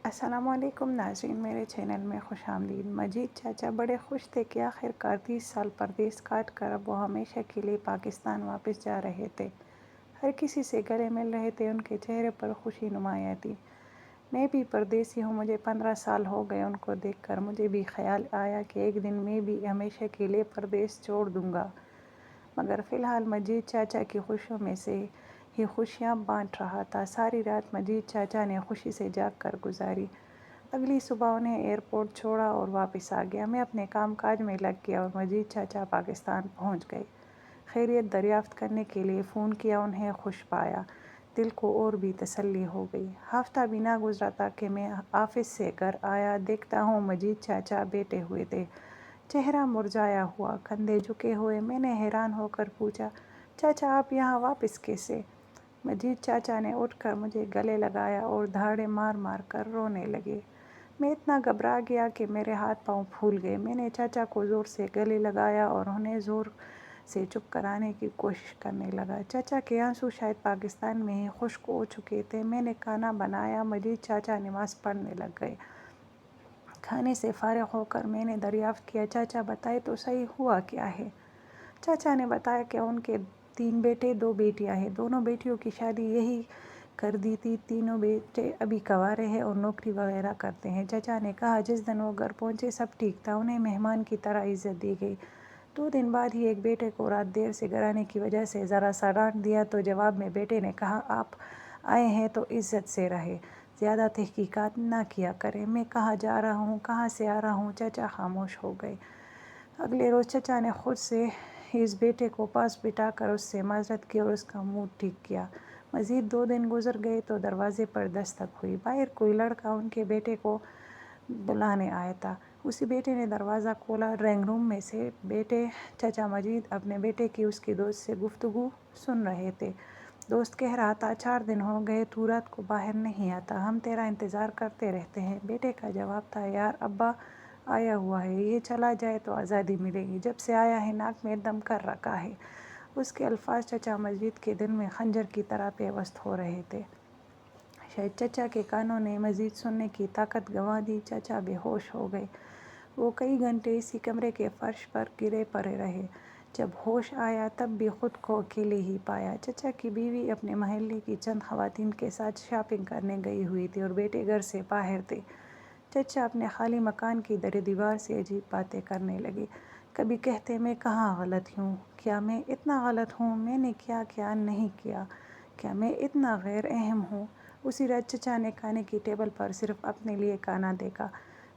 السلام علیکم ناظرین، میرے چینل میں خوش آمدید۔ مجید چاچا بڑے خوش تھے کہ آخرکار 30 سال پردیس کاٹ کر اب وہ ہمیشہ کے لیے پاکستان واپس جا رہے تھے۔ ہر کسی سے گلے مل رہے تھے، ان کے چہرے پر خوشی نمایاں تھی۔ میں بھی پردیسی ہوں، مجھے 15 سال ہو گئے ان کو دیکھ کر۔ مجھے بھی خیال آیا کہ ایک دن میں بھی ہمیشہ کے لیے پردیس چھوڑ دوں گا، مگر فی الحال مجید چاچا کی خوشیوں میں سے ہی خوشیاں بانٹ رہا تھا۔ ساری رات مجید چاچا نے خوشی سے جاگ کر گزاری۔ اگلی صبح انہیں ایئرپورٹ چھوڑا اور واپس آ گیا۔ میں اپنے کام کاج میں لگ گیا اور مجید چاچا پاکستان پہنچ گئے۔ خیریت دریافت کرنے کے لیے فون کیا، انہیں خوش پایا، دل کو اور بھی تسلی ہو گئی۔ ہفتہ بھی نہ گزرا تھا کہ میں آفس سے گھر آیا، دیکھتا ہوں مجید چاچا بیٹھے ہوئے تھے، چہرہ مرجھایا ہوا، کندھے جھکے ہوئے۔ میں نے حیران ہو کر پوچھا، چاچا آپ یہاں واپس کیسے؟ مجید چاچا نے اٹھ کر مجھے گلے لگایا اور دھاڑے مار مار کر رونے لگے۔ میں اتنا گھبرا گیا کہ میرے ہاتھ پاؤں پھول گئے۔ میں نے چاچا کو زور سے گلے لگایا اور انہیں زور سے چپ کرانے کی کوشش کرنے لگا۔ چاچا کے آنسو شاید پاکستان میں ہی خشک ہو چکے تھے۔ میں نے کھانا بنایا، مجید چاچا نماز پڑھنے لگ گئے۔ کھانے سے فارغ ہو کر میں نے دریافت کیا، چاچا بتائے تو صحیح ہوا کیا ہے؟ چاچا نے بتایا کہ ان کے 3 بیٹے 2 بیٹیاں ہیں۔ دونوں بیٹیوں کی شادی یہی کر دی تھی، تینوں بیٹے ابھی کنوارے ہیں اور نوکری وغیرہ کرتے ہیں۔ چاچا نے کہا جس دن وہ گھر پہنچے سب ٹھیک تھا، انہیں مہمان کی طرح عزت دی گئی۔ 2 دن بعد ہی ایک بیٹے کو رات دیر سے گھر آنے کی وجہ سے ذرا سا ڈانٹ دیا تو جواب میں بیٹے نے کہا آپ آئے ہیں تو عزت سے رہیں، زیادہ تحقیقات نہ کیا کریں۔ میں کہاں جا رہا ہوں، کہاں سے آ رہا ہوں؟ چاچا خاموش ہو گئے۔ اگلے روز چاچا نے خود سے اس بیٹے کو پاس بٹھا کر اس سے معذرت کی اور اس کا موڈ ٹھیک کیا۔ مزید 2 دن گزر گئے تو دروازے پر دستک ہوئی۔ باہر کوئی لڑکا ان کے بیٹے کو بلانے آیا تھا۔ اسی بیٹے نے دروازہ کھولا۔ ڈرائنگ روم میں سے بیٹے چاچا مجید اپنے بیٹے کی اس کی دوست سے گفتگو سن رہے تھے۔ دوست کہہ رہا تھا 4 دن ہو گئے تو رات کو باہر نہیں آتا، ہم تیرا انتظار کرتے رہتے ہیں۔ بیٹے کا جواب تھا یار ابا آیا ہوا ہے، یہ چلا جائے تو آزادی ملے گی، جب سے آیا ہے ناک میں دم کر رکھا ہے۔ اس کے الفاظ چاچا مجید کے دل میں خنجر کی طرح پیوست ہو رہے تھے۔ شاید چاچا کے کانوں نے مزید سننے کی طاقت گنوا دی۔ چاچا بے ہوش ہو گئے۔ وہ کئی گھنٹے اسی کمرے کے فرش پر گرے پڑے رہے۔ جب ہوش آیا تب بھی خود کو اکیلے ہی پایا۔ چاچا کی بیوی اپنے محلے کی چند خواتین کے ساتھ شاپنگ کرنے گئی ہوئی تھی اور بیٹے گھر سے باہر تھے۔ چاچا اپنے خالی مکان کی در دیوار سے عجیب باتیں کرنے لگے۔ کبھی کہتے میں کہاں غلط ہوں؟ کیا میں اتنا غلط ہوں؟ میں نے کیا کیا نہیں کیا؟ کیا میں اتنا غیر اہم ہوں؟ اسی رات چاچا نے کھانے کی ٹیبل پر صرف اپنے لیے کھانا دیکھا،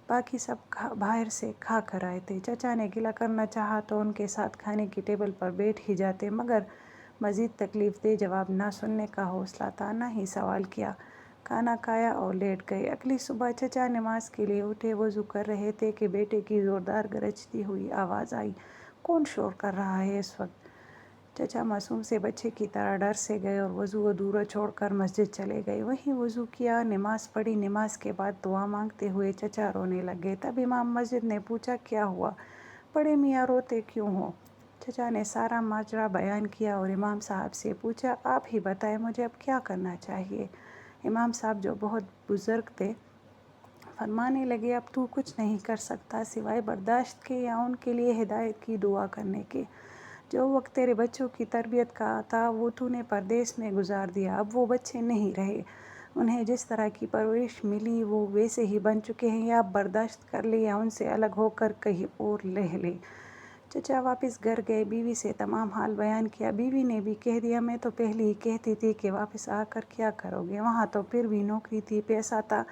باقی سب باہر سے کھا کر آئے تھے۔ چاچا نے گلہ کرنا چاہا تو ان کے ساتھ کھانے کی ٹیبل پر بیٹھ ہی جاتے، مگر مزید تکلیف دہ جواب نہ سننے کا حوصلہ تھا نہ ہی سوال کیا۔ کھانا کھایا اور لیٹ گئے۔ اگلی صبح چاچا نماز کے لیے اٹھے، وضو کر رہے تھے کہ بیٹے کی زوردار گرجتی ہوئی آواز آئی، کون شور کر رہا ہے اس وقت؟ چاچا معصوم سے بچے کی طرح ڈر سے گئے اور وضو ادھورا چھوڑ کر مسجد چلے گئے۔ وہیں وضو کیا، نماز پڑھی۔ نماز کے بعد دعا مانگتے ہوئے چاچا رونے لگے۔ تب امام مسجد نے پوچھا کیا ہوا؟ بڑے میاں روتے کیوں ہو؟ چاچا نے سارا ماجرا بیان کیا اور امام صاحب سے پوچھا آپ ہی بتائیں مجھے اب کیا کرنا چاہیے؟ امام صاحب جو بہت بزرگ تھے فرمانے لگے اب تو کچھ نہیں کر سکتا سوائے برداشت کے یا ان کے لیے ہدایت کی دعا کرنے کے۔ جو وقت تیرے بچوں کی تربیت کا تھا وہ تو نے پردیس میں گزار دیا، اب وہ بچے نہیں رہے، انہیں جس طرح کی پرورش ملی وہ ویسے ہی بن چکے ہیں، یا اب برداشت کر لے یا ان سے الگ ہو کر کہیں اور رہ لے۔ چچا واپس گھر گئے، بیوی سے تمام حال بیان کیا۔ بیوی نے بھی کہہ دیا میں تو پہلے ہی کہتی تھی کہ واپس آ کر کیا کرو گے، وہاں تو پھر بھی نوکری تھی، پیسہ تھا،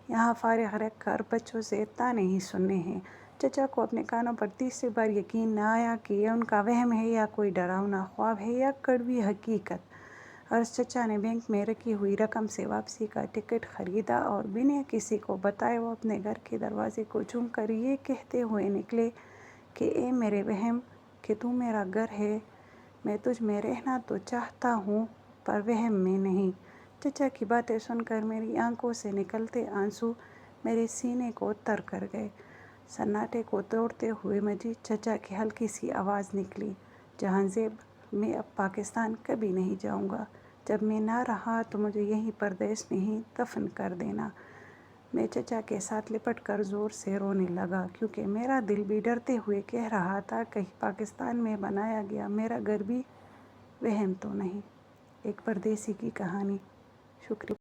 یہاں فارغ رہ کر بچوں سے تانے ہی سننے ہیں۔ چچا کو اپنے کانوں پر تیسری بار یقین نہ آیا کہ یہ ان کا وہم ہے یا کوئی ڈراؤنا خواب ہے یا کڑوی حقیقت۔ عرض چچا نے بینک میں رکھی ہوئی رقم سے واپسی کا ٹکٹ خریدا اور بنا کسی کو بتائے وہ اپنے گھر کے دروازے کو چوم کر یہ کہتے ہوئے نکلے کہ اے میرے وہم کہ تو میرا گھر ہے، میں تجھ میں رہنا تو چاہتا ہوں پر وہم میں نہیں۔ چچا کی باتیں سن کر میری آنکھوں سے نکلتے آنسو میرے سینے کو تر کر گئے۔ سناٹے کو توڑتے ہوئے مجید چچا کی ہلکی سی آواز نکلی، جہاں زیب میں اب پاکستان کبھی نہیں جاؤں گا، جب میں نہ رہا تو مجھے یہیں پردیس میں ہی دفن کر دینا۔ میں چچا کے ساتھ لپٹ کر زور سے رونے لگا، کیونکہ میرا دل بھی ڈرتے ہوئے کہہ رہا تھا کہیں پاکستان میں بنایا گیا میرا گھر بھی وہم تو نہیں۔ ایک پردیسی کی کہانی۔ شکریہ۔